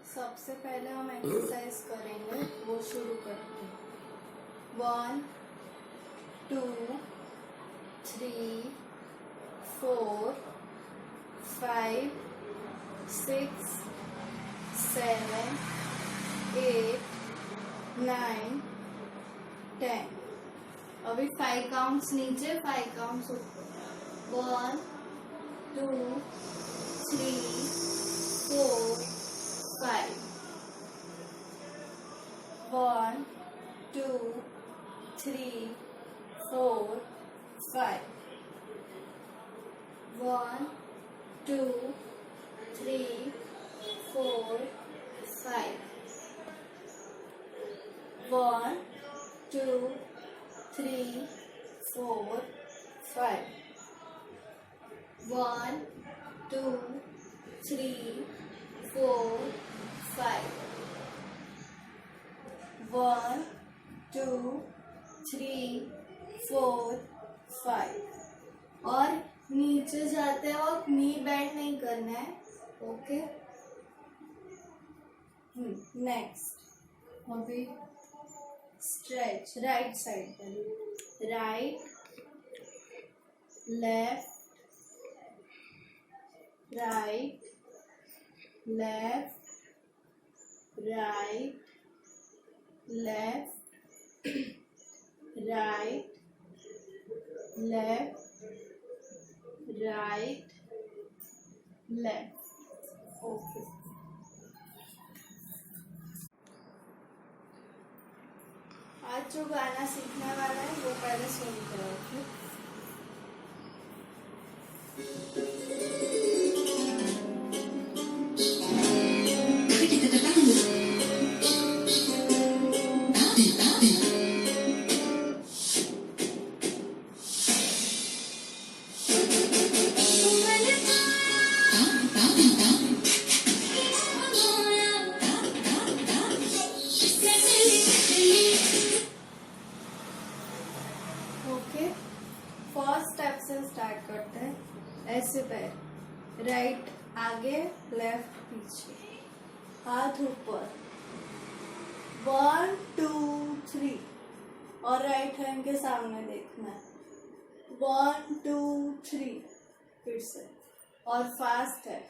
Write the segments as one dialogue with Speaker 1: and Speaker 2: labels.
Speaker 1: सबसे पहले हम एक्सरसाइज करेंगे, वो शुरू करते हैं। 1 2 3 4 5 6 7 8 9 10। अभी 5 काउंट्स नीचे, 5 काउंट्स ऊपर। 1 2 3 4 5 1 2 3 4 5 1 2 3 4 5 1 2 3 4 5 1 2 3 4 5 1 2 3 4 5। और नीचे जाते वक्त नी बेंड नहीं करना है, ओके। नेक्स्ट अभी स्ट्रेच राइट साइड पर, right left right left right left right left right left, okay. आज जो गाना सीखने वाला है वो पहले सुनते हैं, ओके। ओके, फर्स्ट स्टेप से स्टार्ट करते हैं। ऐसे पैर, राइट आगे लेफ्ट पीछे, हाथ ऊपर। 1 2 3 और राइट हैंड के सामने देखना है। 1 2 3 फिर से, और फास्ट है।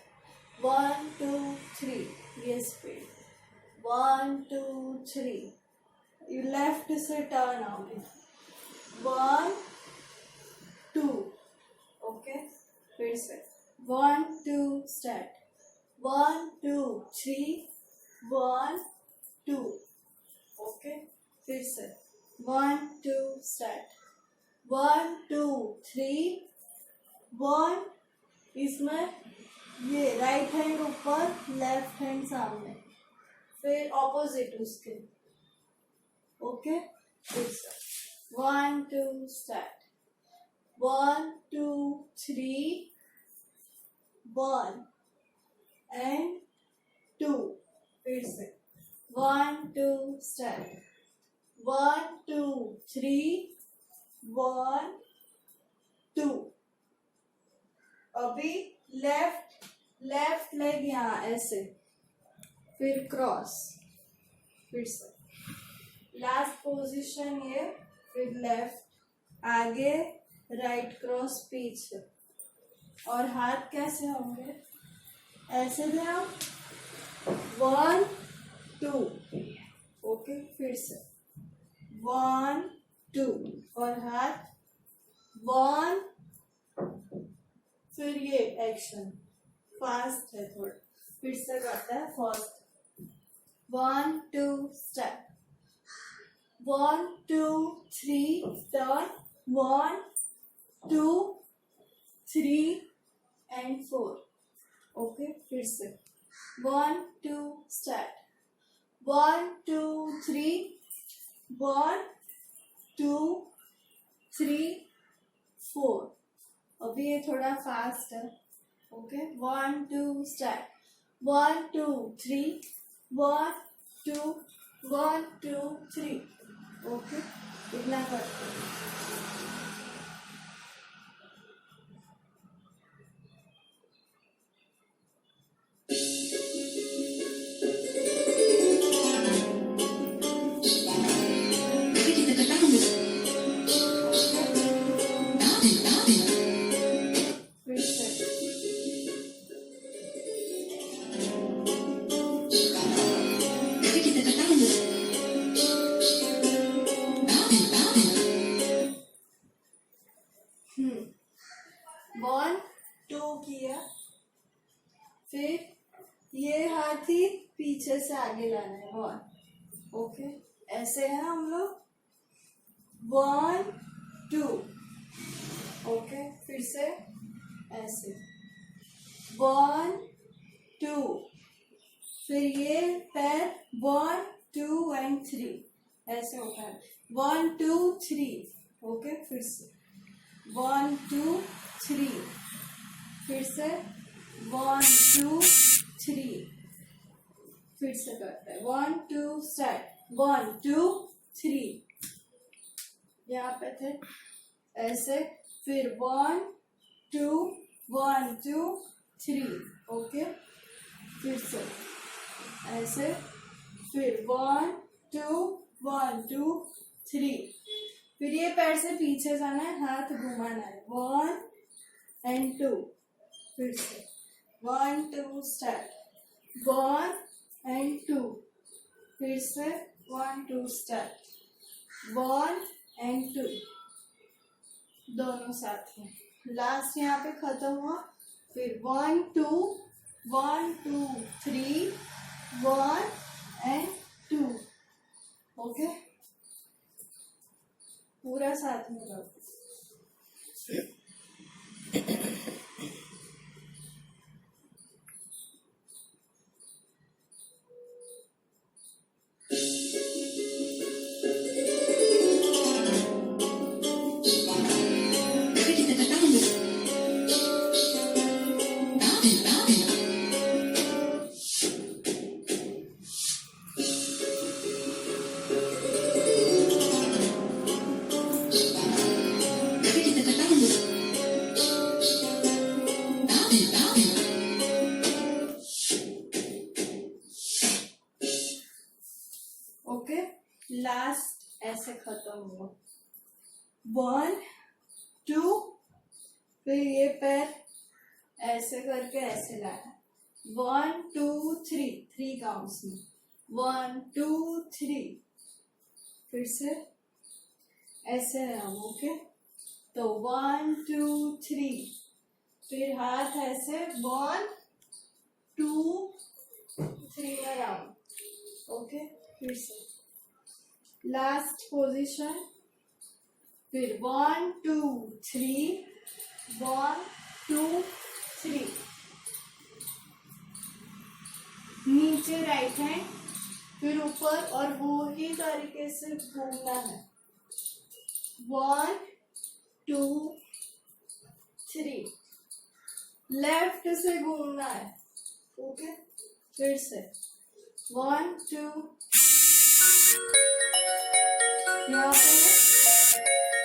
Speaker 1: 1 2 3, ये स्पीड। 1 2 3, यू लेफ्ट से टर्न आओगे। 1 2, ओके। फिर से 1 2 स्टार्ट। 1 2 3 1 2, ओके। फिर से 1 2 स्टार्ट। 1 2 3 1, इसमें ये राइट हैंड ऊपर लेफ्ट हैंड सामने, फिर ऑपोजिट उसके, ओके। फिर से 1 2 स्टार्ट। 1 2 3 1 and 2, फिर से 1 2 स्टार्ट। 1 2 3 1 2। अभी लेफ्ट लेग यहाँ ऐसे, फिर क्रॉस, फिर से लास्ट पोजीशन ये, फिर लेफ्ट आगे राइट क्रॉस पीछे। और हाथ कैसे होंगे, ऐसे थे आप। 1 2, ओके। फिर से 1 2 और हाथ 1, फिर ये एक्शन फास्ट है थोड़ा, फिर से करता है fast. 1 2 step. 1 2 3 turn. 1 2 3 and 4, okay. फिर से 1 2 स्टार्ट। 1 2 3 1 2 3 4। अभी ये थोड़ा फास्ट है, ओके। 1 2 स्टार्ट। 1 2 3 1 2 1 2 3, ओके। इतना करते हैं। 2 किया, फिर ये हाथ ही पीछे से आगे लाना है 1, ओके, ऐसे है हम लोग 1 2, ओके, फिर से ऐसे 1 2, फिर ये पैर 1 2 and 3 ऐसे होता है 1 2 3, ओके, फिर से 1 2 3, फिर से 1 2 3, फिर से करते हैं 1 2 स्टार्ट 1 2 3, यहाँ पे थे ऐसे, फिर 1 2 1 2 3, ओके, फिर से ऐसे, फिर 1 2 1 2 3, फिर ये पैर से पीछे जाना है, हाथ घुमाना है 1 and 2, फिर से 1 2 स्टार्ट 1 and 2, फिर से 1 2 स्टार्ट 1 and 2, दोनों साथ में, लास्ट यहाँ पे खत्म हुआ, फिर 1 2 1 2 3 1 and 2, ओके, पूरा साथ में करो। ओके, लास्ट ऐसे खत्म हुआ 1 2, फिर ये पैर ऐसे करके ऐसे लाना 1 2 3, 3 काउंट्स में 1 2 3, फिर से ऐसे है हम, ओके, तो 1 2 3, फिर हाथ ऐसे 1 2 3 में राउंड, ओके, फिर से लास्ट पोजीशन, फिर 1 2 3 1 2 3, नीचे राइट हैंड, फिर ऊपर, और वो ही तरीके से घूमना है 1 2 3, लेफ्ट से घूमना है, ओके, फिर से 1 2, यहाँ पे